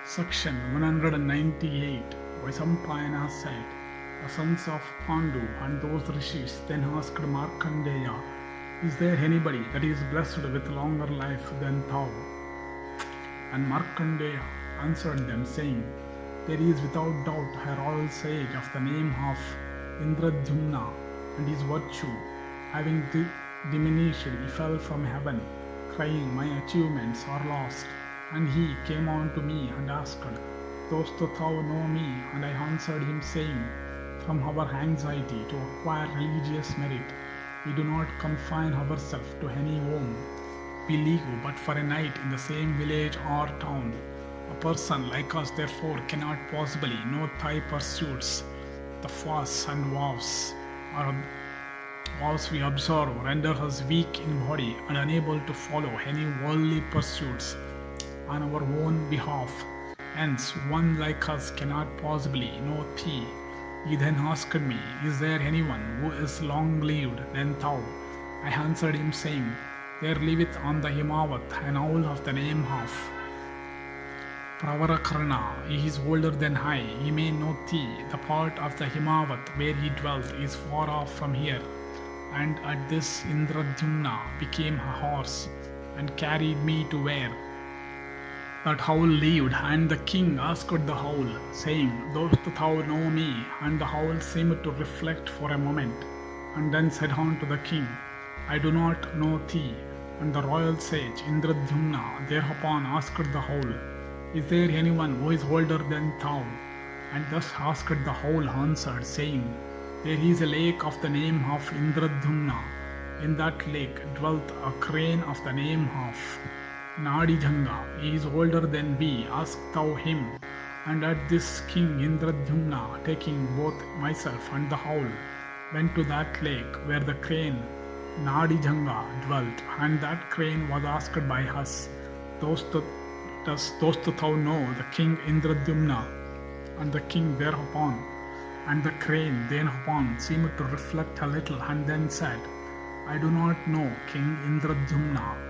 Section 198. Vaisampayana said, the sons of Pandu and those Rishis then asked Markandeya, is there anybody that is blessed with longer life than thou? And Markandeya answered them, saying, there is without doubt a royal sage of the name of Indradyumna, and his virtue, having diminished, he fell from heaven, crying, my achievements are lost. And he came on to me and asked, Dost thou know me? And I answered him, saying, from our anxiety to acquire religious merit, we do not confine ourselves to any home. We live but for a night in the same village or town. A person like us therefore cannot possibly know thy pursuits. The fasts and vows we observe render us weak in body and unable to follow any worldly pursuits on our own behalf. Hence, one like us cannot possibly know thee. He then asked me, is there anyone who is long-lived than thou? I answered him, saying, there liveth on the Himavat an owl of the name of Pravarakarna. He is older than I. He may know thee. The part of the Himavat where he dwelt is far off from here. And at this Indradyumna became a horse and carried me to where that owl lived. And the king asked the owl, saying, dost thou know me? And the owl seemed to reflect for a moment, and then said unto the king, I do not know thee. And the royal sage Indradyumna thereupon asked the owl, is there anyone who is older than thou? And thus asked the owl answered, saying, there is a lake of the name of Indradyumna. In that lake dwelt a crane of the name of Nadijanga. He is older than we. Ask thou him. And at this king Indradyumna, taking both myself and the owl, went to that lake where the crane Nadijanga dwelt. And that crane was asked by us, dost thou know the king Indradyumna? And the king thereupon, and the crane thereupon seemed to reflect a little, and then said, I do not know King Indradyumna.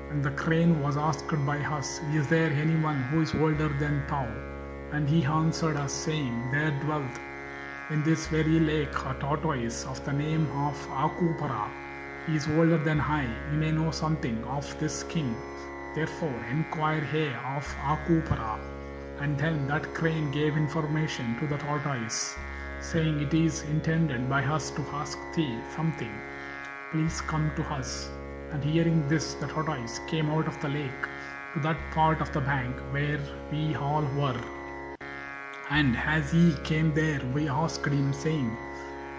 And the crane was asked by us, is there anyone who is older than thou? And he answered us, saying, there dwelt in this very lake a tortoise of the name of Akupara. He is older than I. He may know something of this king. Therefore inquire he of Akupara. And then that crane gave information to the tortoise, saying, it is intended by us to ask thee something. Please come to us. And hearing this, the tortoise came out of the lake to that part of the bank where we all were. And as he came there, we asked him, saying,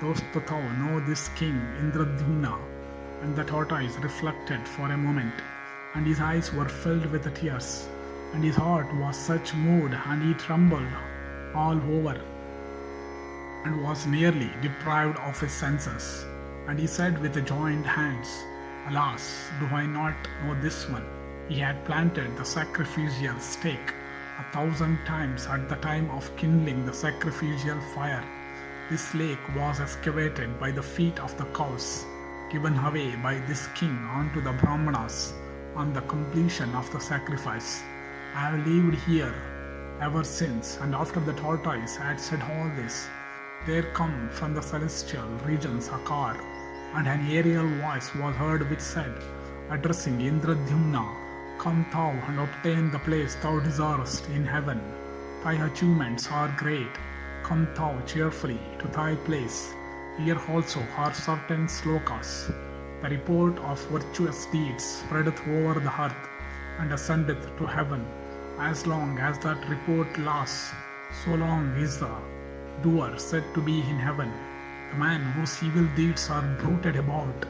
dost thou know this king Indradyumna? And the tortoise reflected for a moment, and his eyes were filled with tears, and his heart was such moved, and he trembled all over, and was nearly deprived of his senses. And he said with joined hands, alas, do I not know this one? He had planted the sacrificial stake 1,000 times at the time of kindling the sacrificial fire. This lake was excavated by the feet of the cows, given away by this king unto the Brahmanas on the completion of the sacrifice. I have lived here ever since. And after the tortoise had said all this, there come from the celestial regions a car, and an aerial voice was heard which said, addressing Indradyumna, come thou and obtain the place thou desirest in heaven. Thy achievements are great. Come thou cheerfully to thy place. Here also are certain slokas. The report of virtuous deeds spreadeth over the earth and ascendeth to heaven. As long as that report lasts, so long is the doer said to be in heaven. The man whose evil deeds are bruited about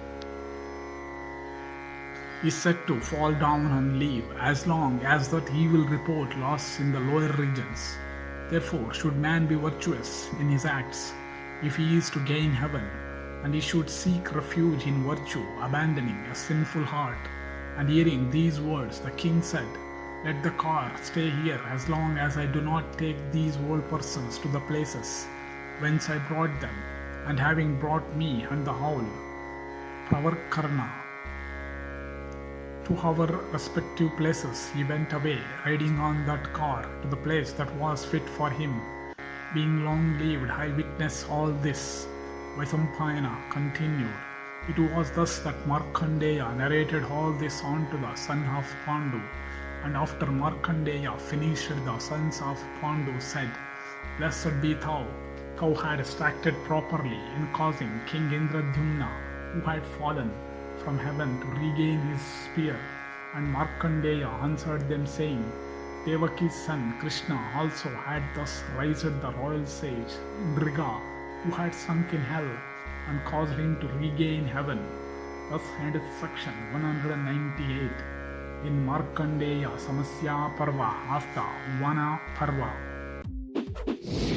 is said to fall down and live, as long as that evil report lasts in the lower regions. Therefore should man be virtuous in his acts, if he is to gain heaven, and he should seek refuge in virtue, abandoning a sinful heart. And hearing these words, the king said, let the car stay here as long as I do not take these old persons to the places whence I brought them. And having brought me and the owl, Pravarakarna, To our respective places he went away, riding on that car to the place that was fit for him. Being long lived, I witnessed all this. Vaisampayana continued. It was thus that Markandeya narrated all this unto the son of Pandu. And after Markandeya finished, the sons of Pandu said, Blessed be thou, thou hadst acted properly in causing King Indradyumna, who had fallen from heaven, to regain his spear. And Markandeya answered them, saying, Devaki's son Krishna also had thus raised the royal sage Indriga, who had sunk in hell, and caused him to regain heaven. Thus endeth section 198 in Markandeya-Samasya Parva of the Vana Parva.